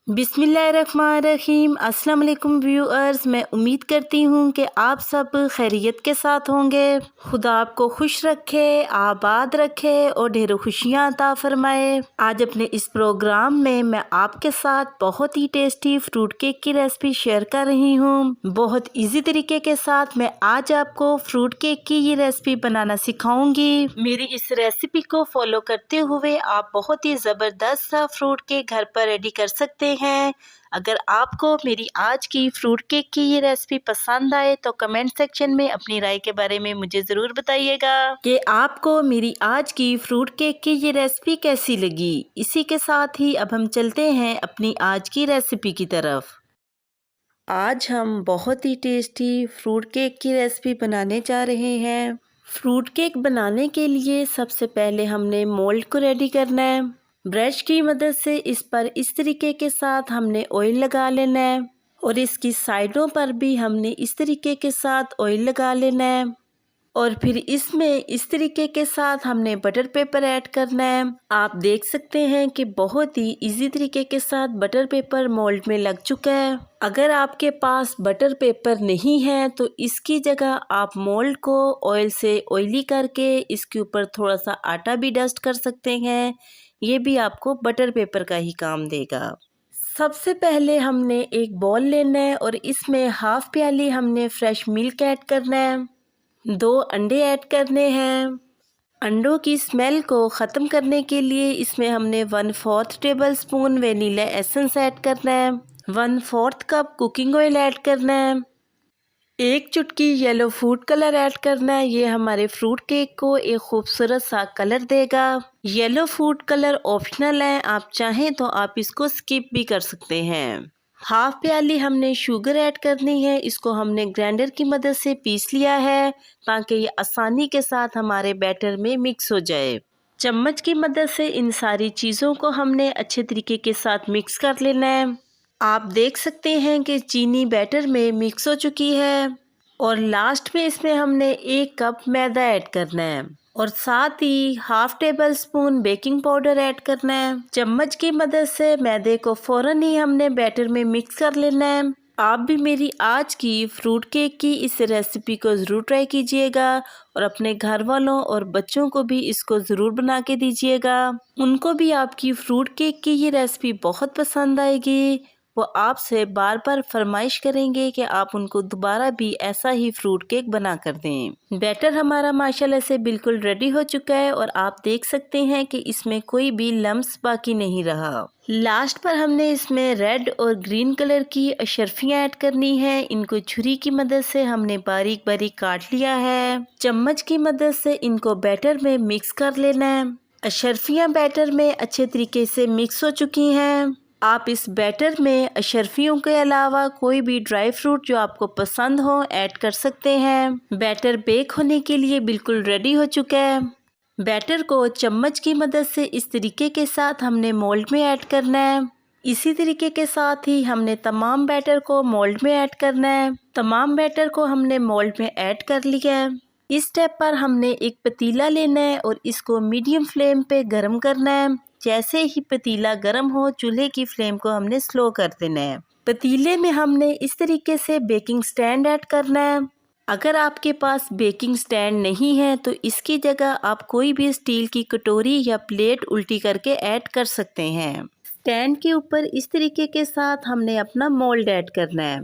बिस्मिल्लाहिर्रहमानिर्रहीम। अस्सलाम वालेकुम व्यूअर्स, मैं उम्मीद करती हूँ कि आप सब खैरियत के साथ होंगे। खुदा आपको खुश रखे, आबाद रखे और ढेरों खुशियाँ अता फरमाए। आज अपने इस प्रोग्राम में मैं आपके साथ बहुत ही टेस्टी फ्रूट केक की रेसिपी शेयर कर रही हूँ। बहुत इजी तरीके के साथ मैं आज आपको फ्रूट केक की ये रेसिपी बनाना सिखाऊंगी। मेरी इस रेसिपी को फॉलो करते हुए आप बहुत ही ज़बरदस्त सा फ्रूट केक घर पर रेडी कर सकते हैं। अगर आपको मेरी आज की फ्रूट केक की ये रेसिपी पसंद आए तो कमेंट सेक्शन में अपनी राय के बारे में मुझे ज़रूर बताइएगा कि आपको मेरी आज की फ्रूट केक की ये रेसिपी कैसी लगी। इसी के साथ ही अब हम चलते हैं अपनी आज की रेसिपी की तरफ। आज हम बहुत ही टेस्टी फ्रूट केक की रेसिपी बनाने जा रहे हैं। फ्रूट केक बनाने के लिए सबसे पहले हमने मोल्ड को रेडी करना है। ब्रश की मदद से इस पर इस तरीके के साथ हमने ऑयल लगा लेना है और इसकी साइडों पर भी हमने इस तरीके के साथ ऑयल लगा लेना है और फिर इसमें इस तरीके के साथ हमने बटर पेपर ऐड करना है। आप देख सकते हैं कि बहुत ही इजी तरीके के साथ बटर पेपर मोल्ड में लग चुका है। अगर आपके पास बटर पेपर नहीं है तो इसकी जगह आप मोल्ड को ऑयल से ऑयली करके इसके ऊपर थोड़ा सा आटा भी डस्ट कर सकते हैं। ये भी आपको बटर पेपर का ही काम देगा। सबसे पहले हमने एक बॉल लेना है और इसमें हाफ प्याली हमने फ्रेश मिल्क ऐड करना है। 2 अंडे ऐड करने हैं। अंडों की स्मेल को ख़त्म करने के लिए इसमें हमने 1/4 table spoon vanilla essence add करना है। 1/4 कप कुकिंग ऑयल ऐड करना है। 1 चुटकी येलो फूड कलर ऐड करना है। ये हमारे फ्रूट केक को एक खूबसूरत सा कलर देगा। येलो फूड कलर ऑप्शनल है, आप चाहें तो आप इसको स्किप भी कर सकते हैं। हाफ प्याली हमने शुगर ऐड करनी है। इसको हमने ग्राइंडर की मदद से पीस लिया है ताकि ये आसानी के साथ हमारे बैटर में मिक्स हो जाए। चम्मच की मदद से इन सारी चीज़ों को हमने अच्छे तरीके के साथ मिक्स कर लेना है। आप देख सकते हैं कि चीनी बैटर में मिक्स हो चुकी है और लास्ट में इसमें हमने 1 कप मैदा ऐड करना है और साथ ही half tablespoon baking powder add करना है। चम्मच की मदद से मैदे को फौरन ही हमने बैटर में मिक्स कर लेना है। आप भी मेरी आज की फ्रूट केक की इस रेसिपी को ज़रूर ट्राई कीजिएगा और अपने घर वालों और बच्चों को भी इसको ज़रूर बना के दीजिएगा। उनको भी आपकी फ्रूट केक की ये रेसिपी बहुत पसंद आएगी। वो आपसे बार बार फरमाइश करेंगे कि आप उनको दोबारा भी ऐसा ही फ्रूट केक बना कर दें। बैटर हमारा माशाल्लाह से बिल्कुल रेडी हो चुका है और आप देख सकते हैं कि इसमें कोई भी लम्स बाकी नहीं रहा। लास्ट पर हमने इसमें रेड और ग्रीन कलर की अशरफियाँ ऐड करनी है। इनको छुरी की मदद से हमने बारीक बारीक काट लिया है। चम्मच की मदद से इनको बैटर में मिक्स कर लेना है। अशरफियाँ बैटर में अच्छे तरीके से मिक्स हो चुकी हैं। आप इस बैटर में अशरफियों के अलावा कोई भी ड्राई फ्रूट जो आपको पसंद हो ऐड कर सकते हैं। बैटर बेक होने के लिए बिल्कुल रेडी हो चुका है। बैटर को चम्मच की मदद से इस तरीके के साथ हमने मोल्ड में ऐड करना है। इसी तरीके के साथ ही हमने तमाम बैटर को मोल्ड में ऐड करना है। तमाम बैटर को हमने मोल्ड में ऐड कर लिया है। इस स्टेप पर हमने एक पतीला लेना है और इसको मीडियम फ्लेम पे गर्म करना है। जैसे ही पतीला गर्म हो चूल्हे की फ्लेम को हमने स्लो कर देना है। पतीले में हमने इस तरीके से बेकिंग स्टैंड ऐड करना है। अगर आपके पास बेकिंग स्टैंड नहीं है तो इसकी जगह आप कोई भी स्टील की कटोरी या प्लेट उल्टी करके ऐड कर सकते हैं। स्टैंड के ऊपर इस तरीके के साथ हमने अपना मोल्ड ऐड करना है।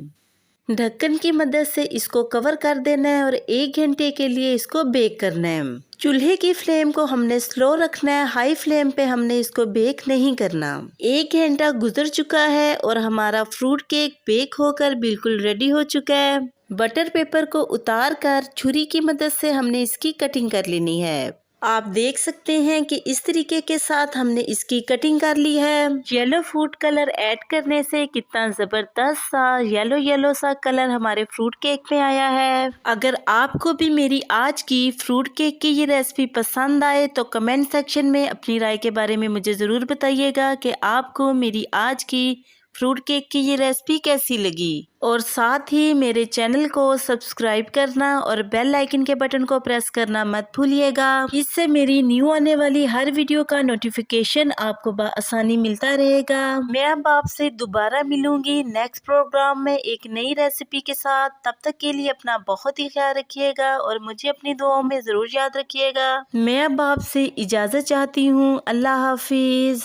ढक्कन की मदद से इसको कवर कर देना है और 1 घंटे के लिए इसको बेक करना है। चूल्हे की फ्लेम को हमने स्लो रखना है, हाई फ्लेम पे हमने इसको बेक नहीं करना। 1 घंटा गुजर चुका है और हमारा फ्रूट केक बेक होकर बिल्कुल रेडी हो चुका है। बटर पेपर को उतार कर छुरी की मदद से हमने इसकी कटिंग कर लेनी है। आप देख सकते हैं कि इस तरीके के साथ हमने इसकी कटिंग कर ली है। येलो फूड कलर ऐड करने से कितना ज़बरदस्त सा येलो येलो सा कलर हमारे फ्रूट केक में आया है। अगर आपको भी मेरी आज की फ्रूट केक की ये रेसिपी पसंद आए तो कमेंट सेक्शन में अपनी राय के बारे में मुझे ज़रूर बताइएगा कि आपको मेरी आज की फ्रूट केक की ये रेसिपी कैसी लगी, और साथ ही मेरे चैनल को सब्सक्राइब करना और बेल आइकन के बटन को प्रेस करना मत भूलिएगा। इससे मेरी न्यू आने वाली हर वीडियो का नोटिफिकेशन आपको आसानी मिलता रहेगा। मैं अब आपसे दोबारा मिलूंगी नेक्स्ट प्रोग्राम में एक नई रेसिपी के साथ। तब तक के लिए अपना बहुत ही ख्याल रखिएगा और मुझे अपनी दुआओं में जरूर याद रखिएगा। मैं अब आपसे इजाजत चाहती हूँ। अल्लाह हाफिज।